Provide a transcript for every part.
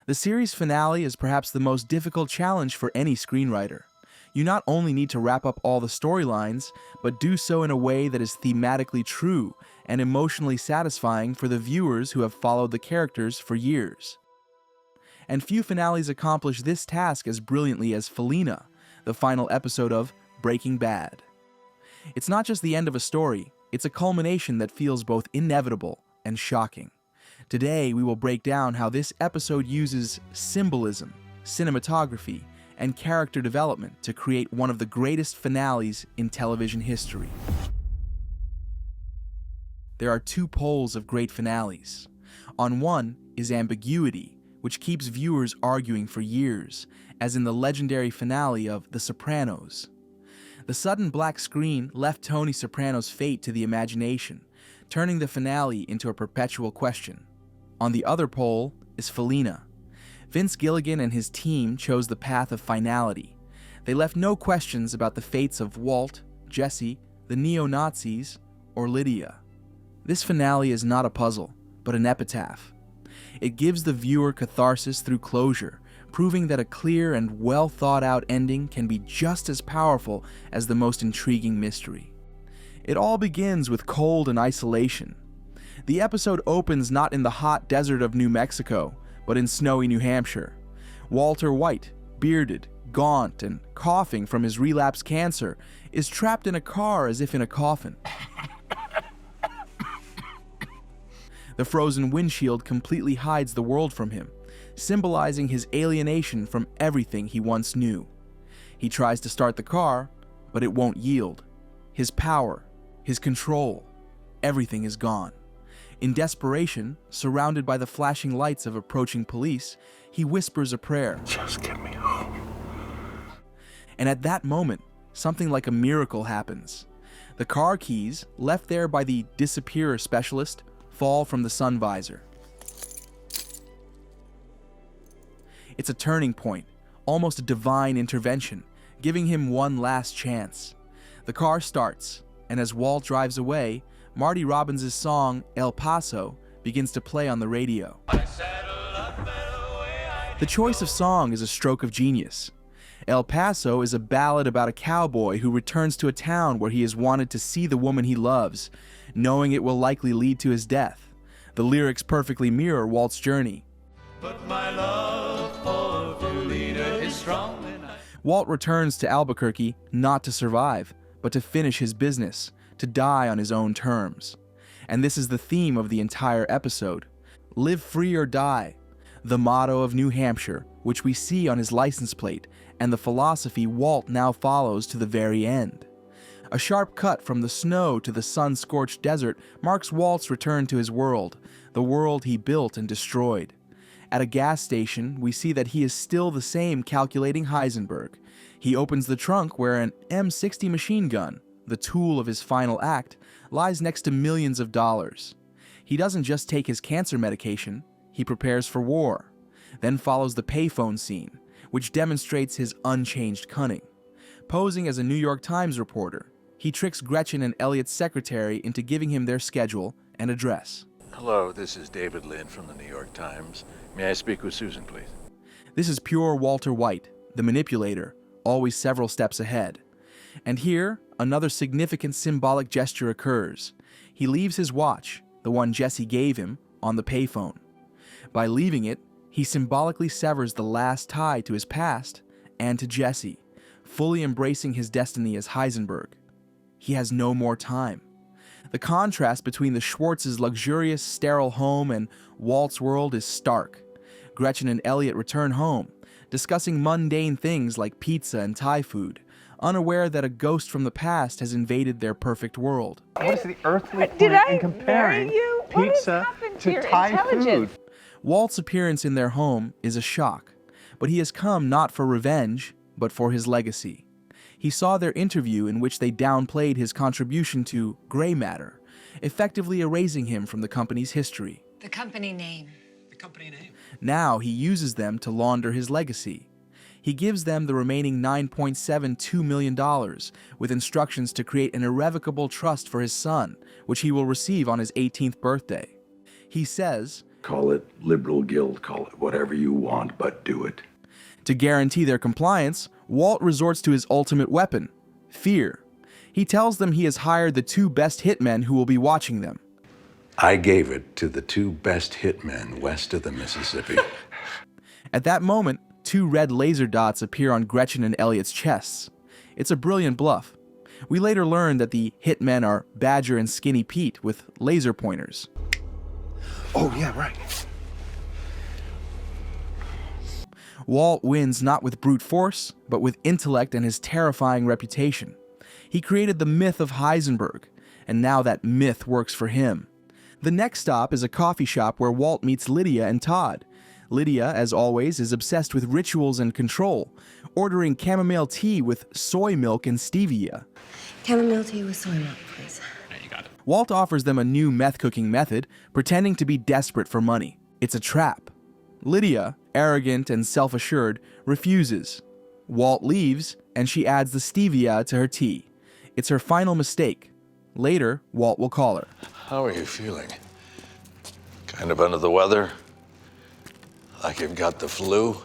The series finale is perhaps the most difficult challenge for any screenwriter. You not only need to wrap up all the storylines, but do so in a way that is thematically true and emotionally satisfying for the viewers who have followed the characters for years. And few finales accomplish this task as brilliantly as Felina, the final episode of Breaking Bad. It's not just the end of a story, it's a culmination that feels both inevitable and shocking. Today, we will break down how this episode uses symbolism, cinematography, and character development to create one of the greatest finales in television history. There are two poles of great finales. On one is ambiguity, which keeps viewers arguing for years, as in the legendary finale of The Sopranos. The sudden black screen left Tony Soprano's fate to the imagination, turning the finale into a perpetual question. On the other pole is Felina. Vince Gilligan and his team chose the path of finality. They left no questions about the fates of Walt, Jesse, the neo-Nazis, or Lydia. This finale is not a puzzle, but an epitaph. It gives the viewer catharsis through closure, proving that a clear and well-thought-out ending can be just as powerful as the most intriguing mystery. It all begins with cold and isolation. The episode opens not in the hot desert of New Mexico, but in snowy New Hampshire. Walter White, bearded, gaunt, and coughing from his relapsed cancer, is trapped in a car as if in a coffin. The frozen windshield completely hides the world from him, symbolizing his alienation from everything he once knew. He tries to start the car, but it won't yield. His power, his control, everything is gone. In desperation, surrounded by the flashing lights of approaching police, he whispers a prayer. Just get me home. And at that moment, something like a miracle happens. The car keys, left there by the disappearer specialist, fall from the sun visor. It's a turning point, almost a divine intervention, giving him one last chance. The car starts, and as Walt drives away, Marty Robbins' song, El Paso, begins to play on the radio. The choice of song is a stroke of genius. El Paso is a ballad about a cowboy who returns to a town where he has wanted to see the woman he loves, knowing it will likely lead to his death. The lyrics perfectly mirror Walt's journey. But my love for Felina is strong enough. Walt returns to Albuquerque not to survive, but to finish his business, to die on his own terms. And this is the theme of the entire episode. Live free or die, the motto of New Hampshire, which we see on his license plate, and the philosophy Walt now follows to the very end. A sharp cut from the snow to the sun-scorched desert marks Walt's return to his world, the world he built and destroyed. At a gas station, we see that he is still the same calculating Heisenberg. He opens the trunk where an M60 machine gun, the tool of his final act, lies next to millions of dollars. He doesn't just take his cancer medication, he prepares for war. Then follows the payphone scene, which demonstrates his unchanged cunning. Posing as a New York Times reporter, he tricks Gretchen and Elliot's secretary into giving him their schedule and address. Hello, this is David Lynn from the New York Times. May I speak with Susan, please? This is pure Walter White, the manipulator, always several steps ahead. And here, another significant symbolic gesture occurs. He leaves his watch, the one Jesse gave him, on the payphone. By leaving it, he symbolically severs the last tie to his past and to Jesse, fully embracing his destiny as Heisenberg. He has no more time. The contrast between the Schwartz's luxurious, sterile home and Walt's world is stark. Gretchen and Elliot return home, discussing mundane things like pizza and Thai food, unaware that a ghost from the past has invaded their perfect world. What is the earthly point Did I in comparing marry you? pizza to Thai food? Walt's appearance in their home is a shock, but he has come not for revenge, but for his legacy. He saw their interview in which they downplayed his contribution to gray matter, effectively erasing him from the company's history. The company name. Now he uses them to launder his legacy. He gives them the remaining $9.72 million, with instructions to create an irrevocable trust for his son, which he will receive on his 18th birthday. He says, Call it liberal guilt, call it whatever you want, but do it. To guarantee their compliance, Walt resorts to his ultimate weapon, fear. He tells them he has hired the 2 best hitmen who will be watching them. I gave it to the 2 best hitmen west of the Mississippi. At that moment, 2 red laser dots appear on Gretchen and Elliot's chests. It's a brilliant bluff. We later learn that the hitmen are Badger and Skinny Pete with laser pointers. Oh, yeah, right. Walt wins not with brute force, but with intellect and his terrifying reputation. He created the myth of Heisenberg, and now that myth works for him. The next stop is a coffee shop where Walt meets Lydia and Todd. Lydia, as always, is obsessed with rituals and control, ordering chamomile tea with soy milk and stevia. Chamomile tea with soy milk, please. Walt offers them a new meth-cooking method, pretending to be desperate for money. It's a trap. Lydia, arrogant and self-assured, refuses. Walt leaves, and she adds the stevia to her tea. It's her final mistake. Later, Walt will call her. How are you feeling? Kind of under the weather? Like you've got the flu?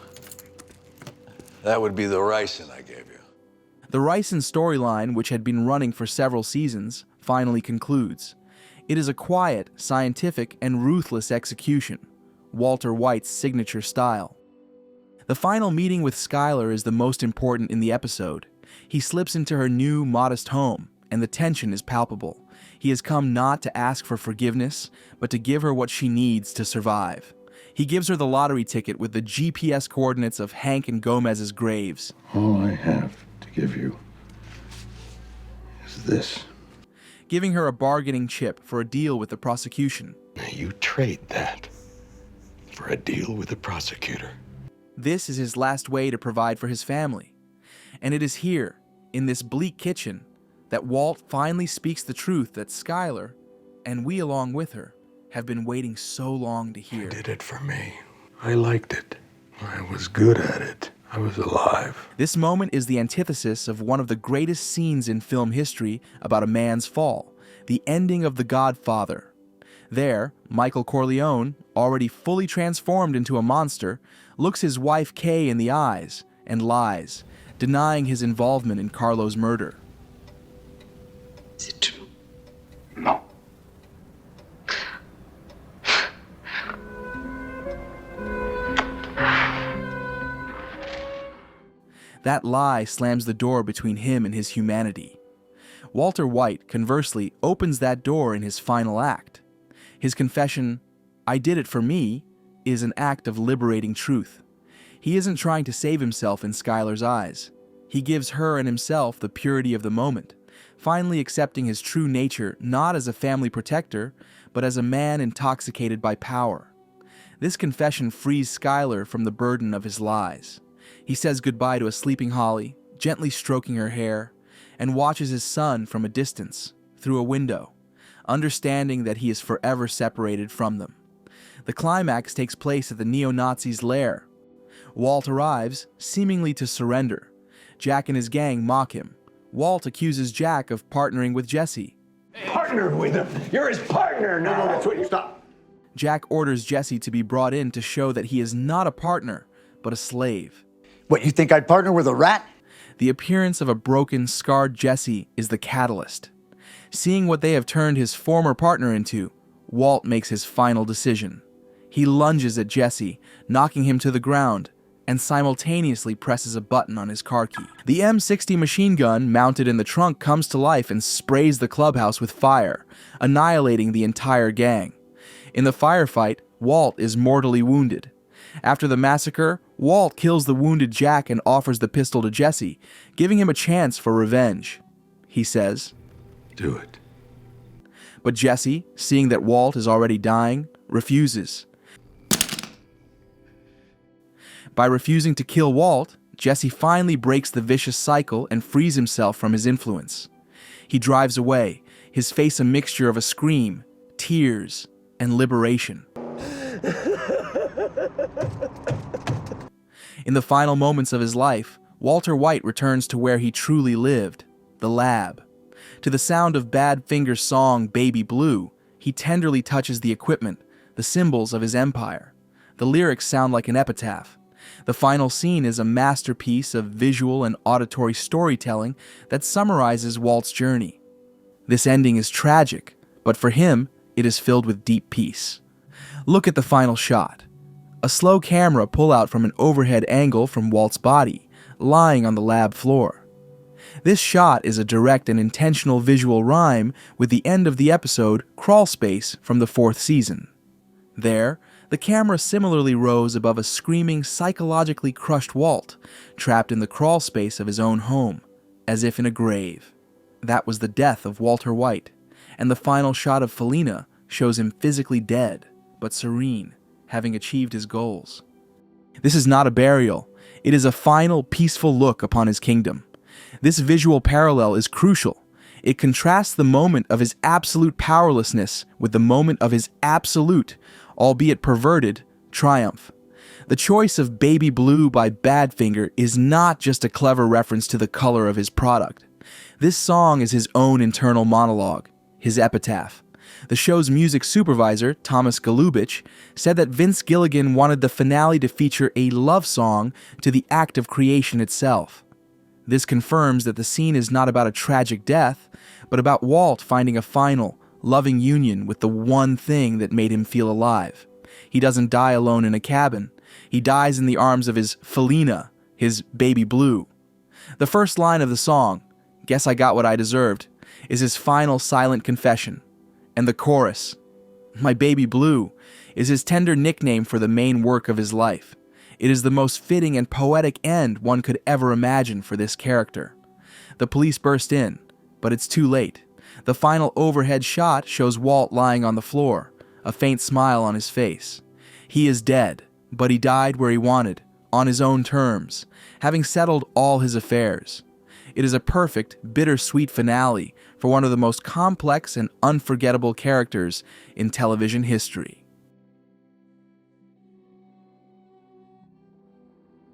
That would be the ricin I gave you. The ricin storyline, which had been running for several seasons, finally concludes. It is a quiet, scientific, and ruthless execution, Walter White's signature style. The final meeting with Skyler is the most important in the episode. He slips into her new, modest home, and the tension is palpable. He has come not to ask for forgiveness, but to give her what she needs to survive. He gives her the lottery ticket with the GPS coordinates of Hank and Gomez's graves. All I have to give you is this. Giving her a bargaining chip for a deal with the prosecution. You trade that for a deal with the prosecutor. This is his last way to provide for his family. And it is here, in this bleak kitchen, that Walt finally speaks the truth that Skyler, and we along with her, have been waiting so long to hear. You did it for me. I liked it. I was good at it. I was alive. This moment is the antithesis of one of the greatest scenes in film history about a man's fall, the ending of The Godfather. There, Michael Corleone, already fully transformed into a monster, looks his wife Kay in the eyes and lies, denying his involvement in Carlo's murder. Is it true? No. That lie slams the door between him and his humanity. Walter White, conversely, opens that door in his final act. His confession, "I did it for me," is an act of liberating truth. He isn't trying to save himself in Skyler's eyes. He gives her and himself the purity of the moment, finally accepting his true nature not as a family protector, but as a man intoxicated by power. This confession frees Skyler from the burden of his lies. He says goodbye to a sleeping Holly, gently stroking her hair, and watches his son from a distance, through a window, understanding that he is forever separated from them. The climax takes place at the neo-Nazis' lair. Walt arrives, seemingly to surrender. Jack and his gang mock him. Walt accuses Jack of partnering with Jesse. Partner with him. You're his partner now. No, that's what you stop. Jack orders Jesse to be brought in to show that he is not a partner, but a slave. What, you think I'd partner with a rat? The appearance of a broken, scarred Jesse is the catalyst. Seeing what they have turned his former partner into, Walt makes his final decision. He lunges at Jesse, knocking him to the ground, and simultaneously presses a button on his car key. The M60 machine gun mounted in the trunk comes to life and sprays the clubhouse with fire, annihilating the entire gang. In the firefight, Walt is mortally wounded. After the massacre, Walt kills the wounded Jack and offers the pistol to Jesse, giving him a chance for revenge. He says, Do it. but Jesse, seeing that Walt is already dying, refuses. By refusing to kill Walt, Jesse finally breaks the vicious cycle and frees himself from his influence. He drives away, his face a mixture of a scream, tears, and liberation. In the final moments of his life, Walter White returns to where he truly lived, the lab. To the sound of Badfinger's song Baby Blue, he tenderly touches the equipment, the symbols of his empire. The lyrics sound like an epitaph. The final scene is a masterpiece of visual and auditory storytelling that summarizes Walt's journey. This ending is tragic, but for him, it is filled with deep peace. Look at the final shot. A slow camera pull-out from an overhead angle from Walt's body, lying on the lab floor. This shot is a direct and intentional visual rhyme with the end of the episode Crawl Space from the 4th season. There, the camera similarly rose above a screaming, psychologically crushed Walt, trapped in the crawl space of his own home, as if in a grave. That was the death of Walter White, and the final shot of Felina shows him physically dead, but serene, having achieved his goals. This is not a burial. It is a final, peaceful look upon his kingdom. This visual parallel is crucial. It contrasts the moment of his absolute powerlessness with the moment of his absolute, albeit perverted, triumph. The choice of Baby Blue by Badfinger is not just a clever reference to the color of his product. This song is his own internal monologue, his epitaph. The show's music supervisor, Thomas Golubich, said that Vince Gilligan wanted the finale to feature a love song to the act of creation itself. This confirms that the scene is not about a tragic death, but about Walt finding a final, loving union with the one thing that made him feel alive. He doesn't die alone in a cabin. He dies in the arms of his Felina, his Baby Blue. The first line of the song, "Guess I got what I deserved," is his final silent confession. And the chorus, "My Baby Blue," is his tender nickname for the main work of his life. It is the most fitting and poetic end one could ever imagine for this character. The police burst in, but it's too late. The final overhead shot shows Walt lying on the floor, a faint smile on his face. He is dead, but he died where he wanted, on his own terms, having settled all his affairs. It is a perfect, bittersweet finale for one of the most complex and unforgettable characters in television history.